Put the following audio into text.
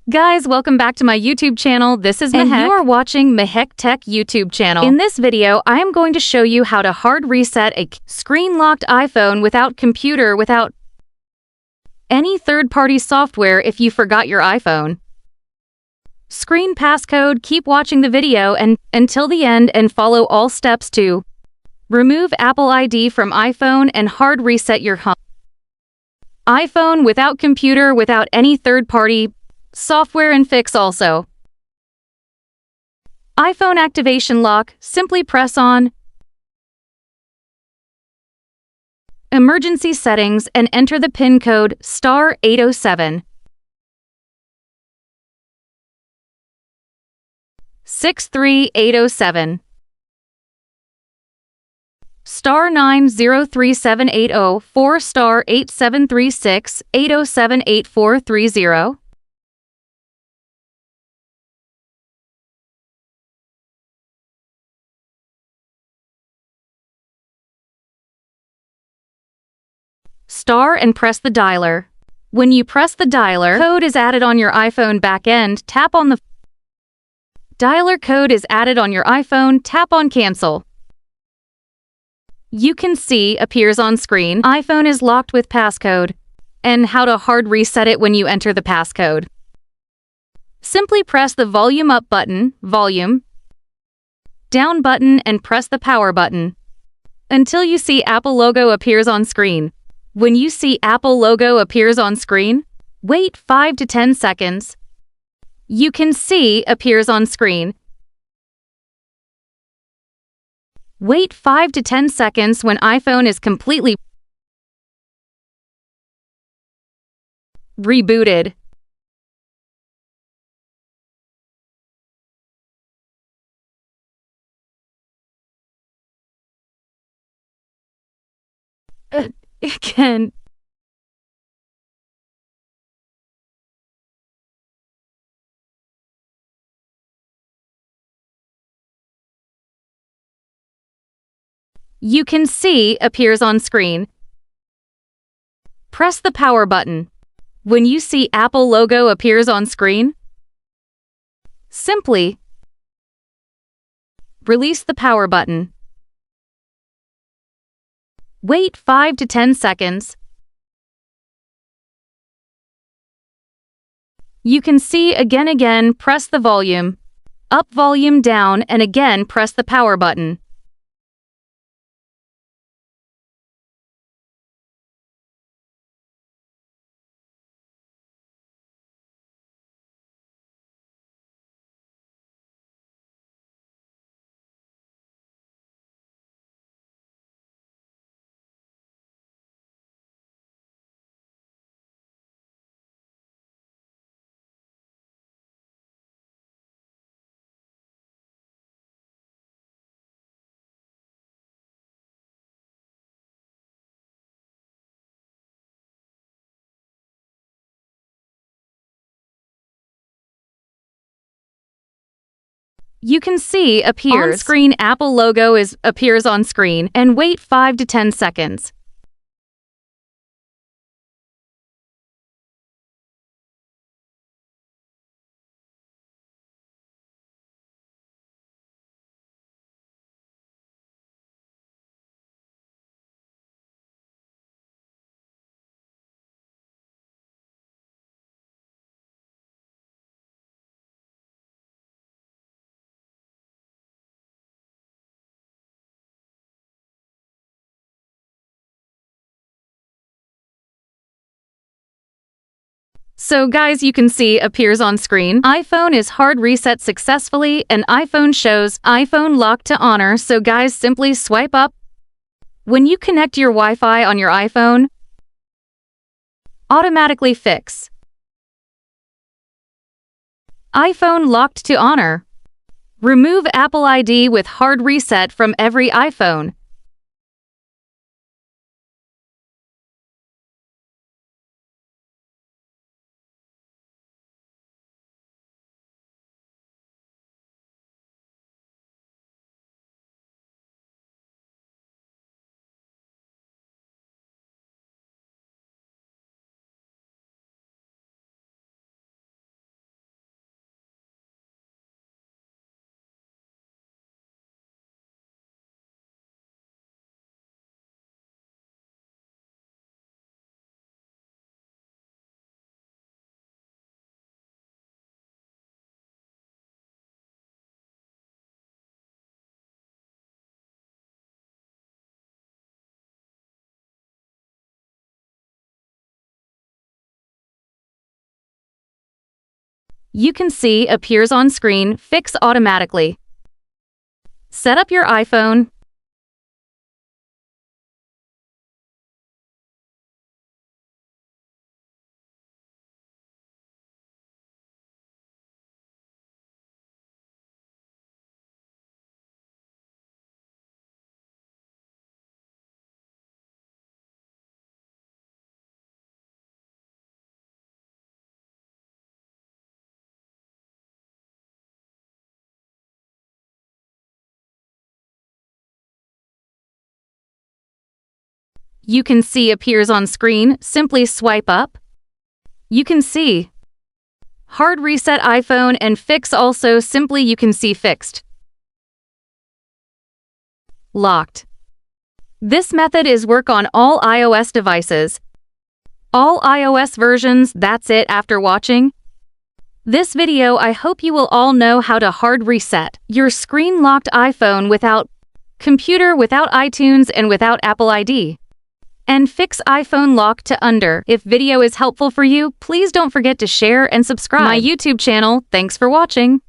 Guys, welcome back to my YouTube channel. This is Mehek, and you are watching Mehek Tech YouTube channel. In this video, I am going to show you how to hard reset a screen-locked iPhone without any third-party software if you forgot your iPhone. Screen passcode. Keep watching the video until the end and follow all steps to remove Apple ID from iPhone and hard reset your iPhone without computer, without any third-party software, and fix also iPhone activation lock. Simply press on emergency settings and enter the PIN code *807 63807 *9037804 *8736 807 8430 star and press the dialer. When you press the dialer, code is added on your iPhone backend. Tap on the dialer. Code is added on your iPhone. Tap on cancel. You can see appears on screen, iPhone is locked with passcode, and how to hard reset it when you enter the passcode. Simply press the volume up button, volume down button, and press the power button until you see Apple logo appears on screen. When you see Apple logo appears on screen, wait 5 to 10 seconds. You can see appears on screen. Wait 5 to 10 seconds when iPhone is completely rebooted. Again. You can see appears on screen. Press the power button. When you see Apple logo appears on screen, simply release the power button. Wait 5 to 10 seconds. You can see again, press the volume up, volume down, and again press the power button. You can see appears on screen Apple logo appears on screen, and wait 5 to 10 seconds. So guys, you can see appears on screen, iPhone is hard reset successfully, and iPhone shows iPhone locked to honor. So guys, simply swipe up. When you connect your Wi-Fi on your iPhone, automatically fix iPhone locked to honor. Remove Apple ID with hard reset from every iPhone. You can see appears on screen, fix automatically. Set up your iPhone. You can see appears on screen, simply swipe up. You can see hard reset iPhone and fix also simply you can see fixed. Locked. This method is work on all iOS devices. All iOS versions, that's it after watching this video. I hope you will all know how to hard reset your screen locked iPhone without computer, without iTunes, and without Apple ID. And fix iPhone lock to under. If video is helpful for you, please don't forget to share and subscribe my YouTube channel. Thanks for watching.